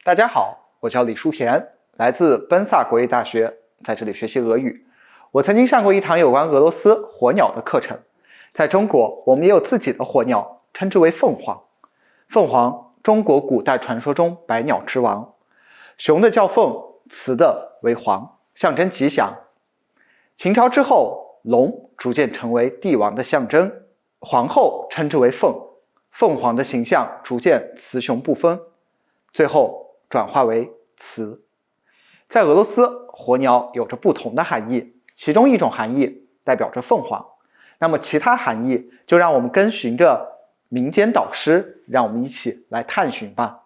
大家好，我叫李书田，来自奔萨国立大学，在这里学习俄语。我曾经上过一堂有关俄罗斯火鸟的课程。在中国，我们也有自己的火鸟，称之为凤凰。凤凰，中国古代传说中百鸟之王。雄的叫凤，雌的为凰，象征吉祥。秦朝之后，龙逐渐成为帝王的象征，皇后称之为凤，凤凰的形象逐渐雌雄不分，最后转化为雌。在俄罗斯，火鸟有着不同的含义，其中一种含义代表着凤凰，那么其他含义就让我们跟循着民间导师，让我们一起来探寻吧。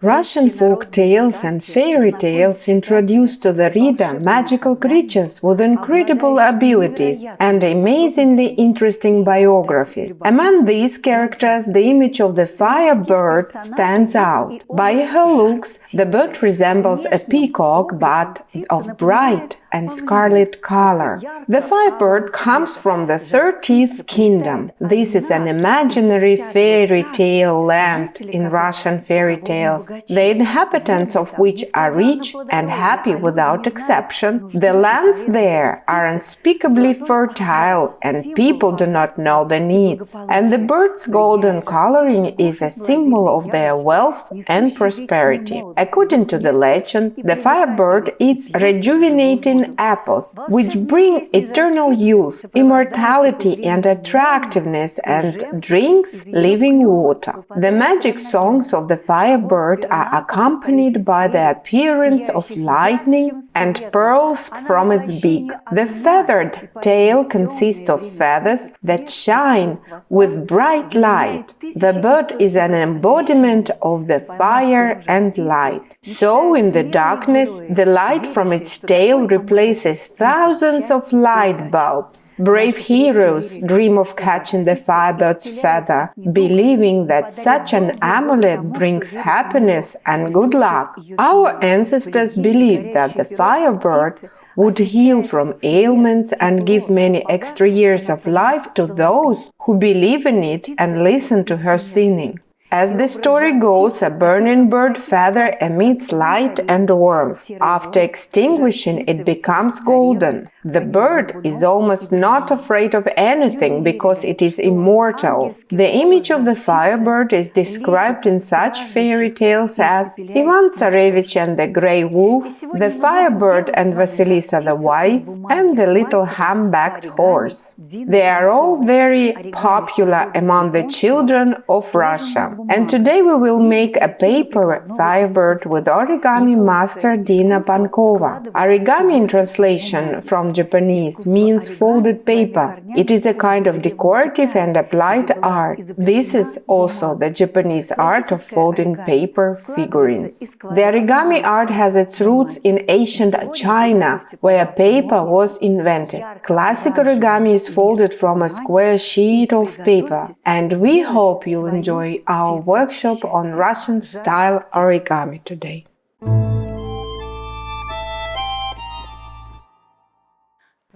Russian folk tales and fairy tales introduce to the reader magical creatures with incredible abilities and amazingly interesting biographies. Among these characters, the image of the firebird stands out. By her looks, the bird resembles a peacock but of bright and scarlet color. The firebird comes from the 13th kingdom. This is an imaginary fairy tale land in Russian fairy tales, the inhabitants of which are rich and happy without exception. The lands there are unspeakably fertile and people do not know the needs. And the bird's golden coloring is a symbol of their wealth and prosperity. According to the legend, the firebird eats rejuvenating apples, which bring eternal youth, immortality, and attractiveness, and drinks living water. The magic songs of the firebird are accompanied by the appearance of lightning and pearls from its beak. The feathered tail consists of feathers that shine with bright light. The bird is an embodiment of the fire and light. So, in the darkness, the light from its tail replaces thousands of light bulbs. Brave heroes dream of catching the firebird's feather, believing that such an amulet brings happiness and good luck. Our ancestors believed that the firebird would heal from ailments and give many extra years of life to those who believe in it and listen to her singing. As the story goes, a burning bird feather emits light and warmth. After extinguishing, it becomes golden. The bird is almost not afraid of anything because it is immortal. The image of the firebird is described in such fairy tales as Ivan Tsarevich and the Grey Wolf, the Firebird and Vasilisa the Wise, and the Little Hump-backed Horse. They are all very popular among the children of Russia. And today we will make a paper firebird with origami master Dina Pankova. Origami in translation from Japanese means folded paper. It is a kind of decorative and applied art. This is also the Japanese art of folding paper figurines. The origami art has its roots in ancient China, where paper was invented. Classic origami is folded from a square sheet of paper, and we hope you'll enjoy our workshop on Russian-style origami today.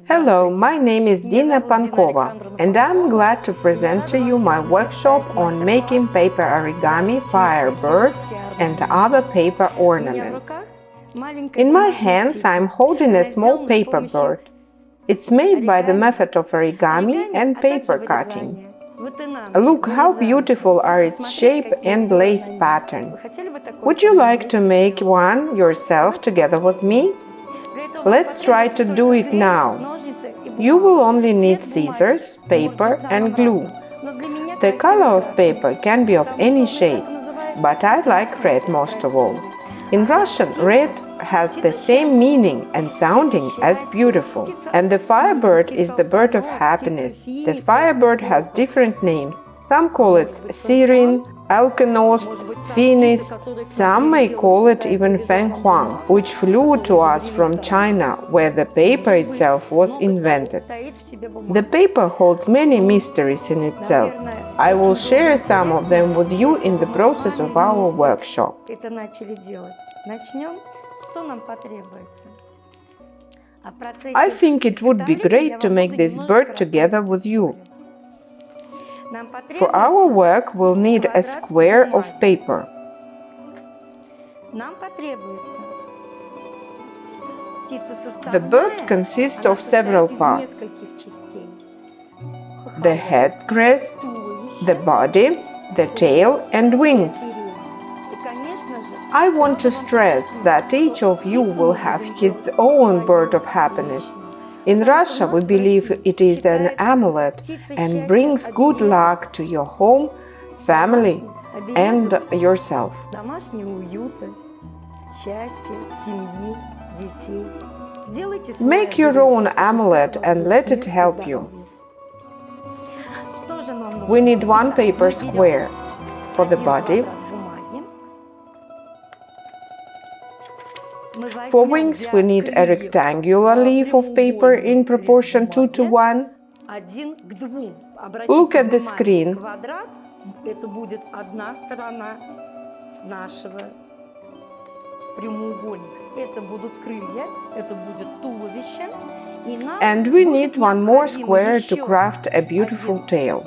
Hello, my name is Dina Pankova, and I'm glad to present to you my workshop on making paper origami, firebird, and other paper ornaments. In my hands, I'm holding a small paper bird. It's made by the method of origami and paper cutting. Look how beautiful are its shape and lace pattern. Would you like to make one yourself together with me? Let's try to do it now. You will only need scissors, paper, and glue. The color of paper can be of any shades, but I like red most of all. In Russian, red has the same meaning and sounding as beautiful. And the firebird is the bird of happiness. The firebird has different names. Some call it Sirin, Alkenost, Finis. Some may call it even Fenghuang, which flew to us from China, where the paper itself was invented. The paper holds many mysteries in itself. I will share some of them with you in the process of our workshop. I think it would be great to make this bird together with you. For our work, we'll need a square of paper. The bird consists of several parts: the head crest, the body, the tail, and wings. I want to stress that each of you will have his own bird of happiness. In Russia, we believe it is an amulet and brings good luck to your home, family, and yourself. Make your own amulet and let it help you. We need one paper square for the body. For wings, we need a rectangular leaf of paper in proportion 2 to 1. Look at the screen. And we need one more square to craft a beautiful tail.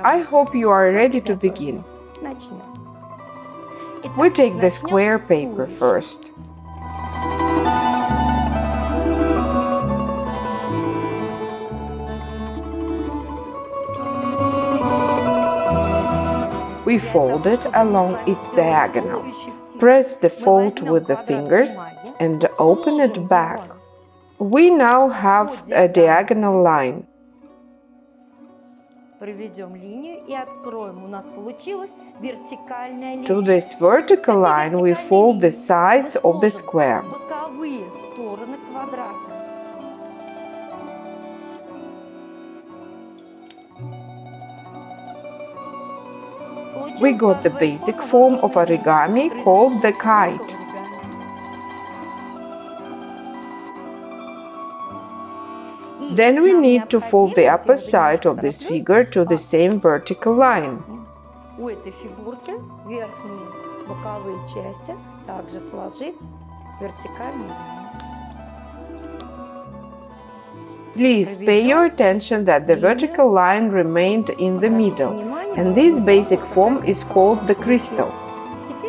I hope you are ready to begin. We take the square paper first. We fold it along its diagonal. Press the fold with the fingers and open it back. We now have a diagonal line. To this vertical line, we fold the sides of the square. We got the basic form of origami called the kite. Then we need to fold the upper side of this figure to the same vertical line. Please pay your attention that the vertical line remained in the middle, and this basic form is called the crystal.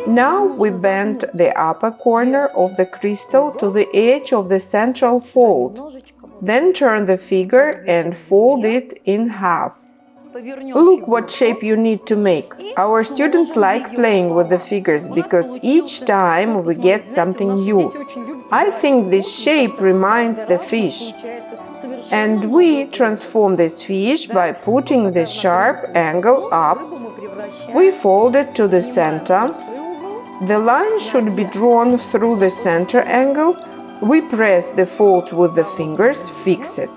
Now we bend the upper corner of the crystal to the edge of the central fold. Then turn the figure and fold it in half. Look what shape you need to make. Our students like playing with the figures because each time we get something new. I think this shape reminds the fish. And we transform this fish by putting the sharp angle up. We fold it to the center. The line should be drawn through the center angle. We press the fold with the fingers, fix it.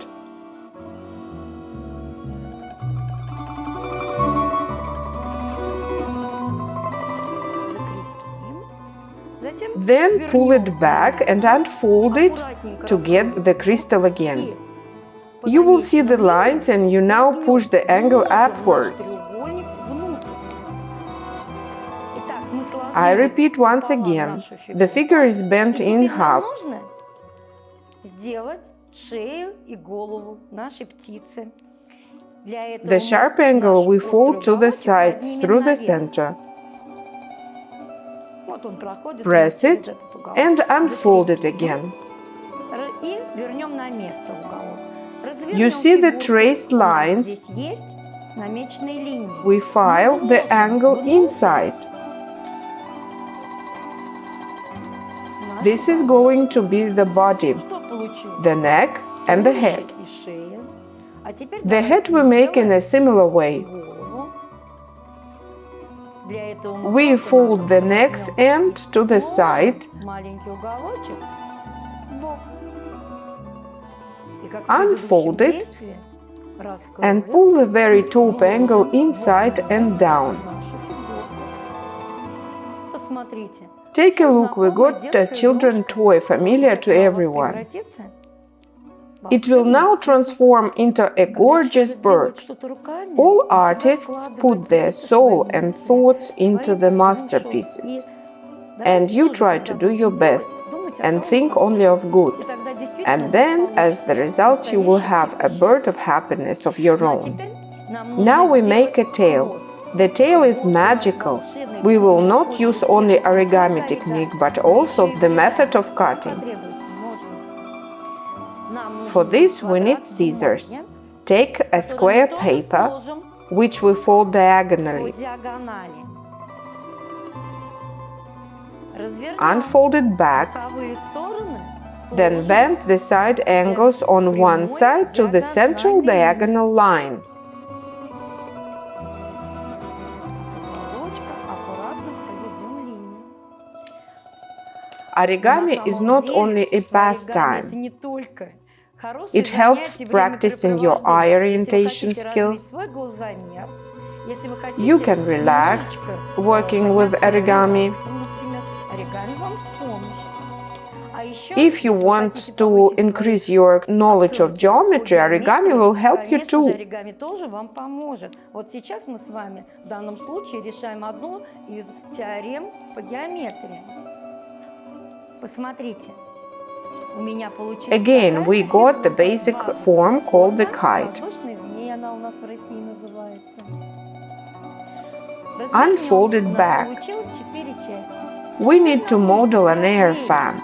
Then pull it back and unfold it to get the crystal again. You will see the lines and you now push the angle upwards. I repeat once again. The figure is bent in half. The sharp angle we fold to the side through the center. Press it and unfold it again. You see the traced lines. We file the angle inside. This is going to be the body, the neck and the head. The head we make in a similar way. We fold the neck's end to the side, unfold it, and pull the very top angle inside and down. Take a look, we got a children's toy familiar to everyone. It will now transform into a gorgeous bird. All artists put their soul and thoughts into the masterpieces. And you try to do your best and think only of good. And then, as the result, you will have a bird of happiness of your own. Now we make a tail. The tail is magical. We will not use only origami technique, but also the method of cutting. For this we need scissors. Take a square paper, which we fold diagonally. Unfold it back, then bend the side angles on one side to the central diagonal line. Origami is not only a pastime. It helps practicing your eye orientation skills. You can relax working with origami. If you want to increase your knowledge of geometry, origami will help you too. Оригами тоже вам поможет. Вот сейчас мы с вами в данном случае решаем одну из теорем по геометрии. Посмотрите. У меня получилась Again, we got the basic form called the kite. воздушная змея, она у нас в России называется. Unfold it back. Получилось 4 части. We need to model an air fan.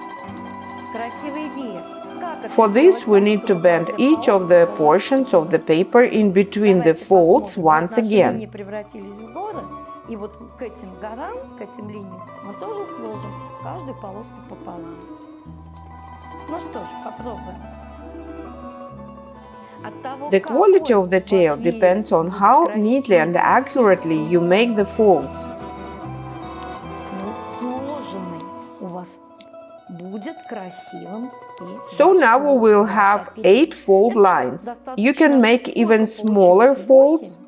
Красивый веер. For this, we need to bend each of the portions of the paper in between the folds once again. Линии превратились в горы, и вот к этим горам, к этим линиям мы тоже сложим каждую полоску пополам. Ну что ж, попробуем. The quality of the tail depends on how neatly and accurately you make the folds. Сложенный у вас будет красивым. So now we will have 8 fold lines. You can make even smaller folds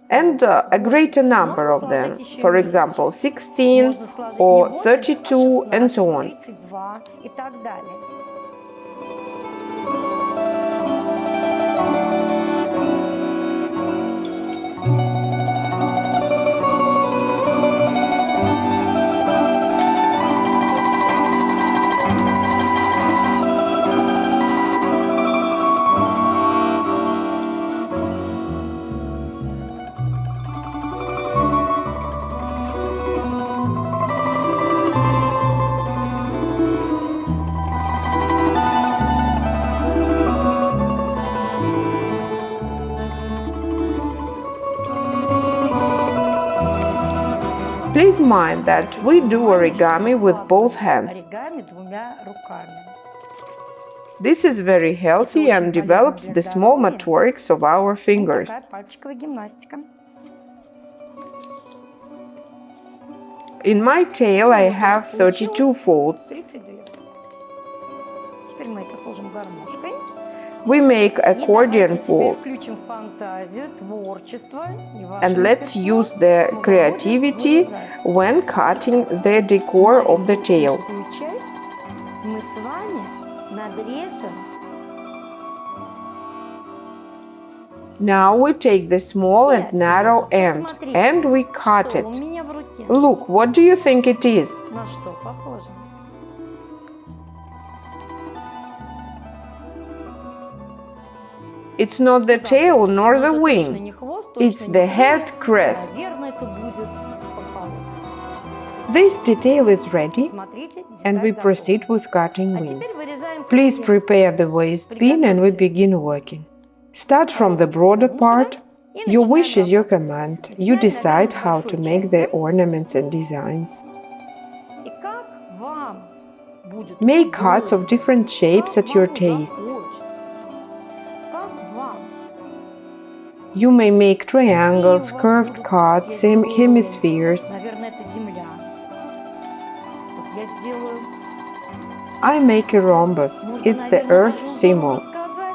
and a greater number of them. For example, 16 or 32 and so on. И так далее. Please mind that we do origami with both hands. Оригами двумя руками. This is very healthy and develops the small motorics of our fingers. Такая пальчиковая гимнастика. In my tail, I have 32 folds. 32. Теперь мы это сложим гармошкой. We make accordion folds. Включим фантазию, творчество. And let's use the creativity when cutting the decor of the tail. Часть мы с вами надрежем. Now we take the small and narrow end and we cut Что it. у меня в руке? Look, what do you think it is? На что похоже? It's not the tail nor the Это точно wing. не хвост, It's точно the не head крылья. crest. Наверное, это будет пополам. This detail is ready Смотрите, and we деталь proceed with cutting готова. А теперь wings. вырезаем Please крылья. prepare the waist pin and we begin working. Start from the broader part. Your wish is your command. You decide how to make the ornaments and designs. И как вам будет Make удобно, cuts of different shapes как at your вам taste. захочется, как вам. You may make triangles, curved cuts, hemispheres. Наверное, это земля. Вот я сделаю. I make a rhombus. It's the earth symbol.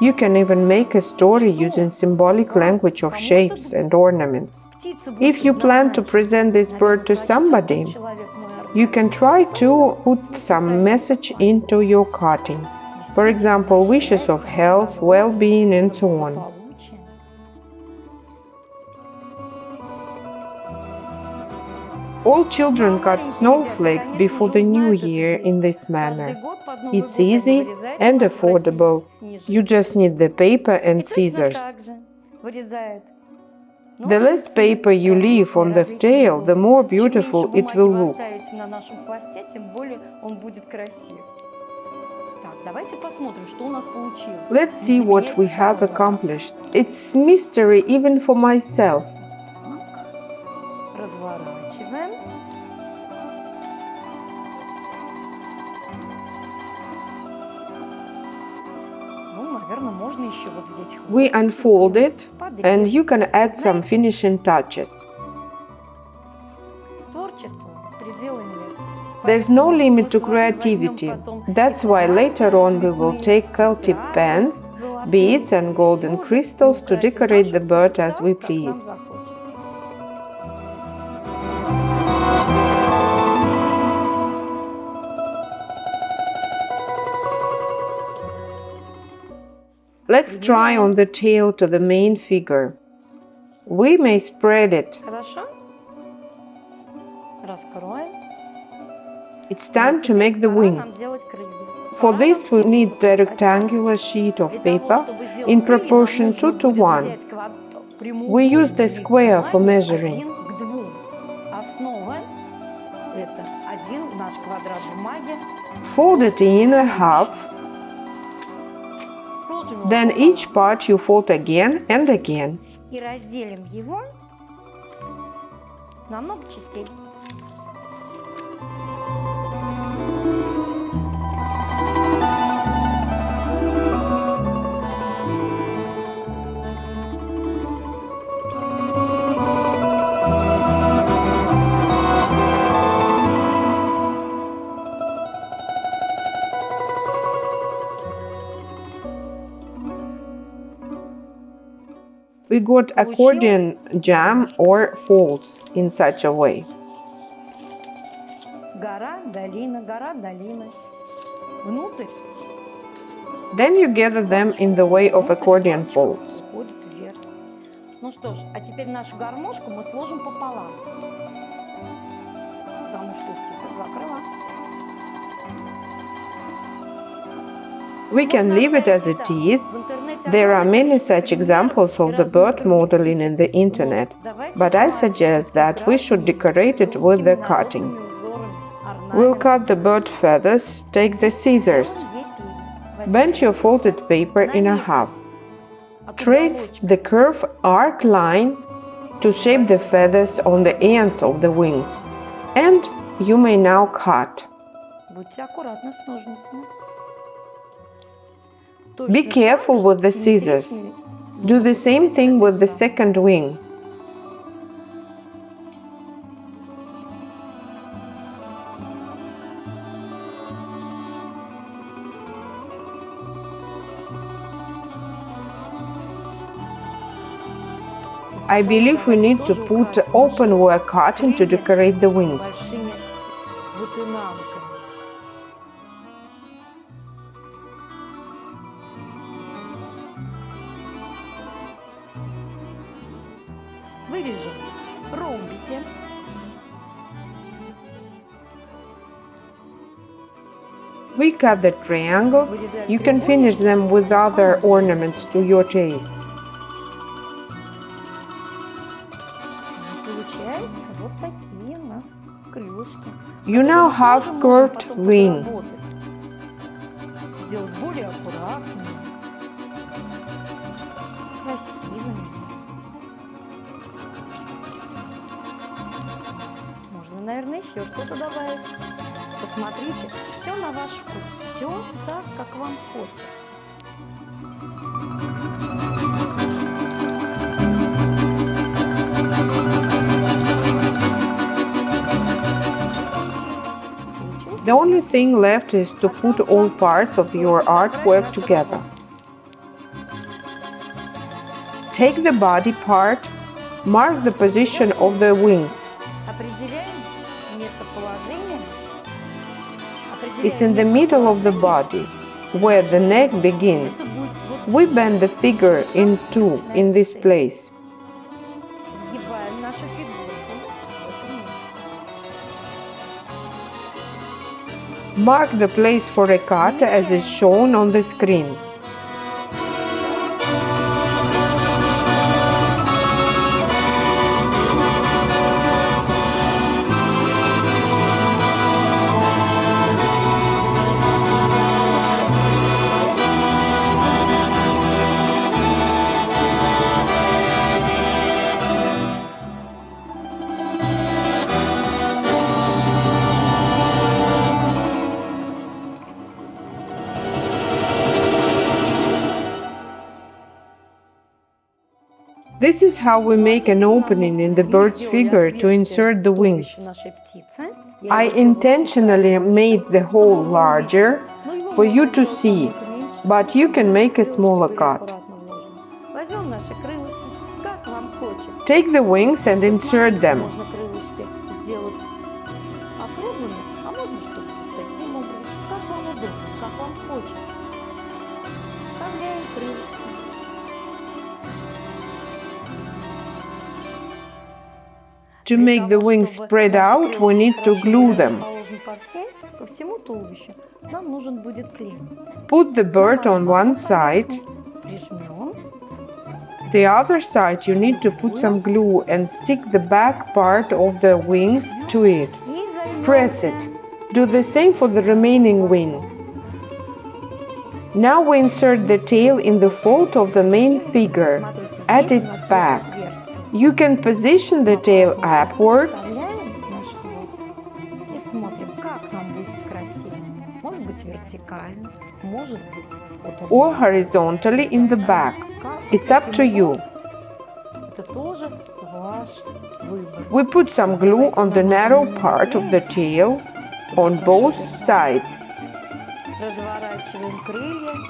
You can even make a story using symbolic language of shapes and ornaments. If you plan to present this bird to somebody, you can try to put some message into your cutting. For example, wishes of health, well-being, and so on. благополучие. All children cut snowflakes before the new year in this manner. It's easy and affordable. You just need the paper and scissors. The less paper you leave on the tail, the more beautiful it will look. Let's see what we have accomplished. It's mystery even for myself. Разворачиваем. Ну, наверное, можно еще вот здесь. We unfold it, and you can add some finishing touches. Творчество, предела нет. There's no limit to creativity. That's why later on we will take Celtic pens, beads and golden crystals to decorate the bird as we please. Let's try on the tail to the main figure. We may spread it. Хорошо? Раскроем. It's time to make the wings. For this we need a rectangular sheet of paper in proportion 2 to 1. We use the square for measuring. Основа – это один наш квадрат бумаги. Fold it in half. Then each part you fold again and again. И разделим его на много частей. We got accordion jam or folds in such a way. Гора, долина. Внутрь. Then you gather them in the way of accordion folds. Уходит вверх. Ну что ж, а теперь нашу гармошку мы сложим пополам. Потому что у птицы два крыла. We can leave it as it is. There are many such examples of the bird modeling in the internet, but I suggest that we should decorate it with the cutting. We'll cut the bird feathers, take the scissors. Bend your folded paper in half. Trace the curved arc line to shape the feathers on the ends of the wings. And you may now cut. Будьте аккуратны с ножницами. Be careful with the scissors. Do the same thing with the second wing. I believe we need to put open-wear cutting to decorate the wings. Большими бутынамками. Вырежем ромбики. We cut the triangles. You can finish them with other ornaments to your taste. Получается вот такие у нас крылышки. You now have curved wing. Сделать более аккуратными, красивыми. Можно, наверное, еще что-то добавить. Посмотрите, все на ваш вкус, все так, как вам хочется. The only thing left is to put all parts of your artwork together. Take the body part, mark the position of the wings. It's in the middle of the body. where the neck begins. We bend the figure in two in this place. Сгибаем нашу фигурку. Mark the place for a cut as is shown on the screen. This is how we make an opening in the bird's figure to insert the wings. I intentionally made the hole larger for you to see, but you can make a smaller cut. Take the wings and insert them. To make the wings spread out, we need to glue them. Put the bird on one side. The other side you need to put some glue and stick the back part of the wings to it. Press it. Do the same for the remaining wing. Now we insert the tail in the fold of the main figure, at its back. You can position the tail upwards or horizontally in the back. It's up to you. We put some glue on the narrow part of the tail on both sides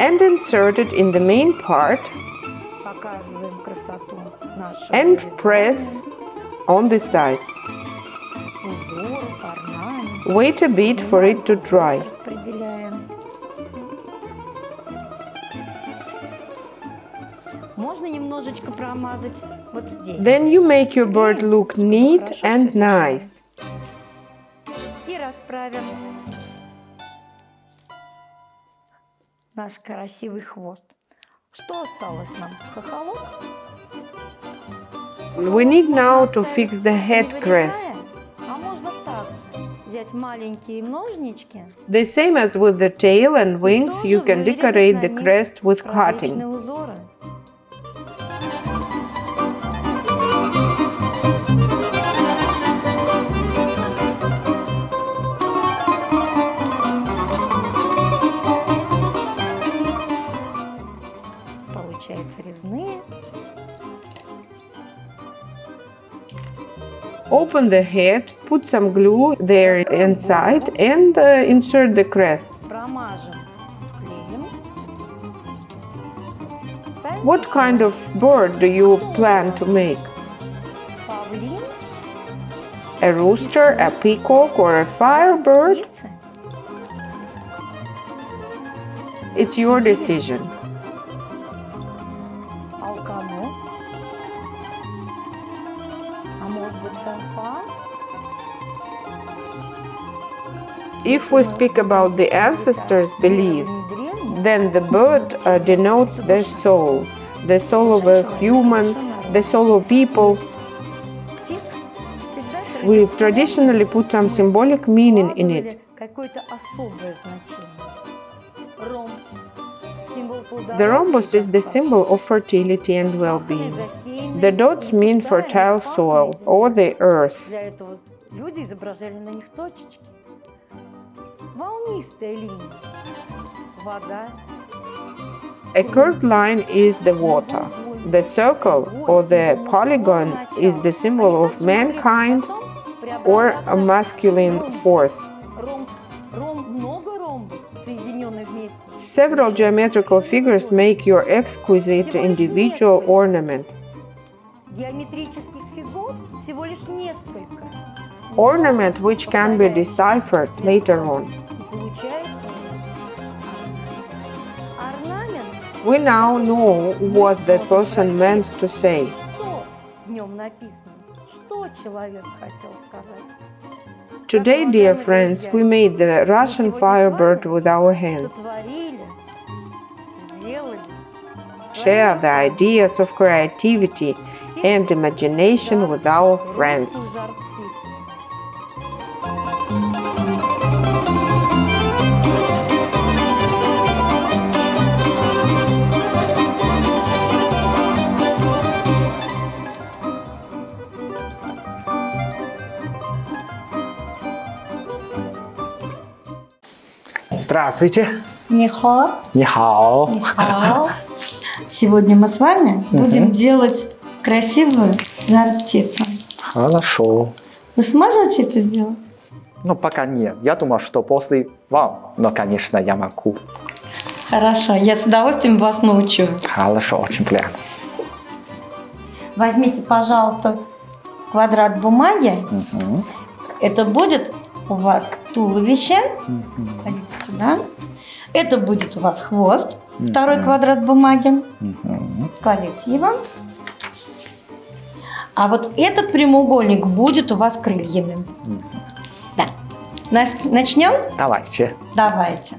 and insert it in the main part and press on the sides. Wait a bit for it to dry. Then you make your bird look neat and nice. Наш красивый хвост. Что осталось нам? Хохолок? We need now to fix the head crest. А можно так взять маленькие ножнички. The same as with the tail and wings, you can decorate the crest with cutting. Получаются резные. Open the head, put some glue there inside and insert the crest. Промажем клеем. What kind of bird do you plan to make? Павлин. A rooster, a peacock, or a firebird? Птицы. It's your decision. Алконоз. А может быть фанфан? If we speak about the ancestors' beliefs, then the bird denotes the soul of a human, the soul of people. Птиц всегда We traditionally put some symbolic meaning in it. какое-то особое значение. Ромб. Символ плодородия. The rhombus is the symbol of fertility and well-being. The dots mean fertile soil or the earth. Для этого люди изображали на них точечки. Волнистая линия. Вода. A curved line is the water. The circle or the polygon is the symbol of mankind or a masculine force. Ромб. Много ромбов, соединенных вместе. Several geometrical figures make your exquisite individual ornament. Геометрических фигур всего лишь несколько. Ornament which can be deciphered later on. Получается We now know what the person meant to say. Что в нем написано? Что человек хотел сказать? Today, dear friends, we made the Russian firebird with our hands. Сотворили, сделали. Share the ideas of creativity and imagination with our friends. Русскую жар-птицу. Здравствуйте. Нихо. 你好。 Хау. Сегодня мы с вами будем делать красивую жар-птицу. Хорошо. Вы сможете это сделать? Ну, пока нет. Я думал, что после вам. Но, конечно, я могу. Хорошо, я с удовольствием вас научу. Хорошо, очень приятно. Возьмите, пожалуйста, квадрат бумаги. Это будет у вас туловище. Кладите сюда. Это будет у вас хвост. Второй квадрат бумаги. Кладите его. А вот этот прямоугольник будет у вас крыльями. Да. Начнем? Давайте. Давайте.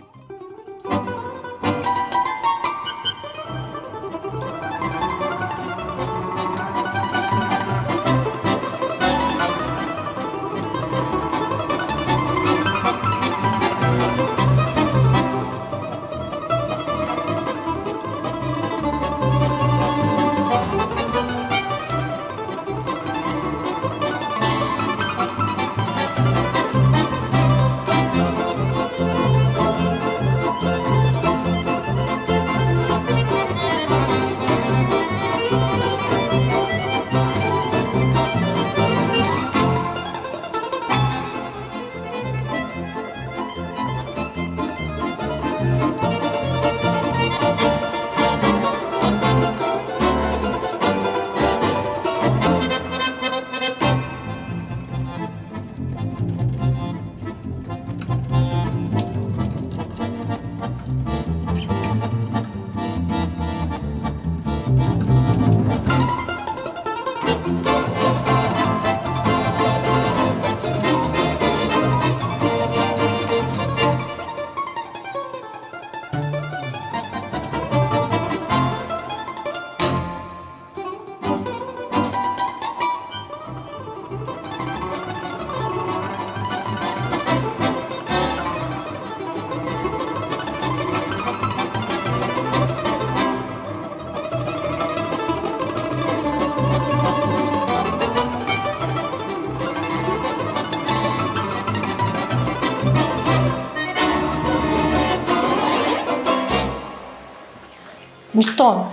Ну что,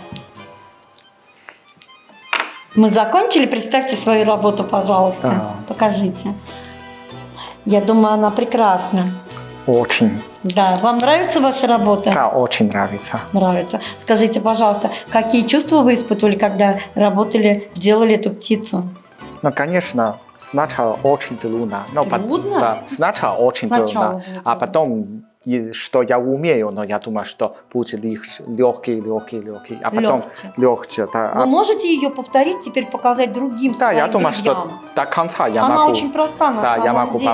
мы закончили? Представьте свою работу, пожалуйста. Да. Покажите. Я думаю, она прекрасна. Очень. Да, вам нравится ваша работа? Да, очень нравится. Нравится. Скажите, пожалуйста, какие чувства вы испытывали, когда работали, делали эту птицу? Ну, конечно, сначала очень трудно. Трудно? Да, сначала очень Сначала трудно. было А трудно. потом, что я умею, но я думаю, что будет легкий. А потом легче. Да. Вы можете ее повторить, теперь показать другим Да, своим я думаю, друзьям? что до конца я Она могу. очень проста на Да, самом я могу деле.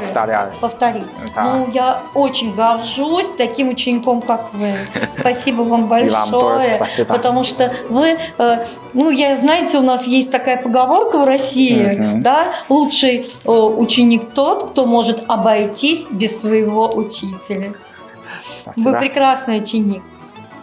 повторять. Да. Ну, я очень горжусь таким учеником, как вы. Спасибо вам большое. И вам тоже спасибо. Потому что вы, знаете, у нас есть такая поговорка в России, да, лучший ученик тот, кто может обойтись без своего учителя. Спасибо. Вы прекрасный ученик.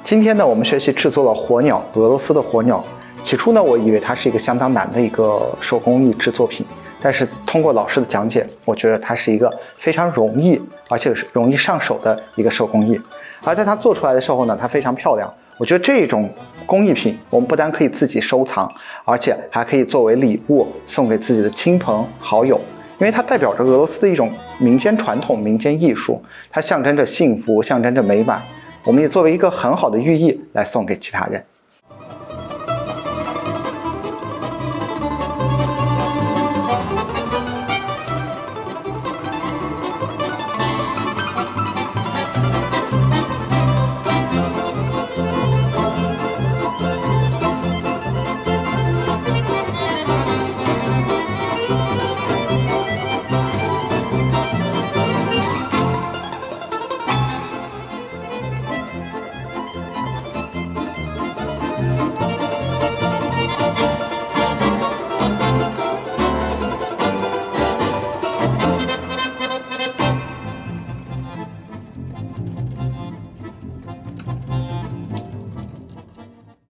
今天呢，我们学习制作了火鸟，俄罗斯的火鸟。起初呢，我以为它是一个相当难的一个手工艺制作品，但是通过老师的讲解，我觉得它是一个非常容易而且是容易上手的一个手工艺。而在它做出来的时候呢，它非常漂亮。我觉得这种工艺品，我们不但可以自己收藏，而且还可以作为礼物送给自己的亲朋好友。因为它代表着俄罗斯的一种民间传统、民间艺术，它象征着幸福，象征着美满。我们也作为一个很好的寓意来送给其他人。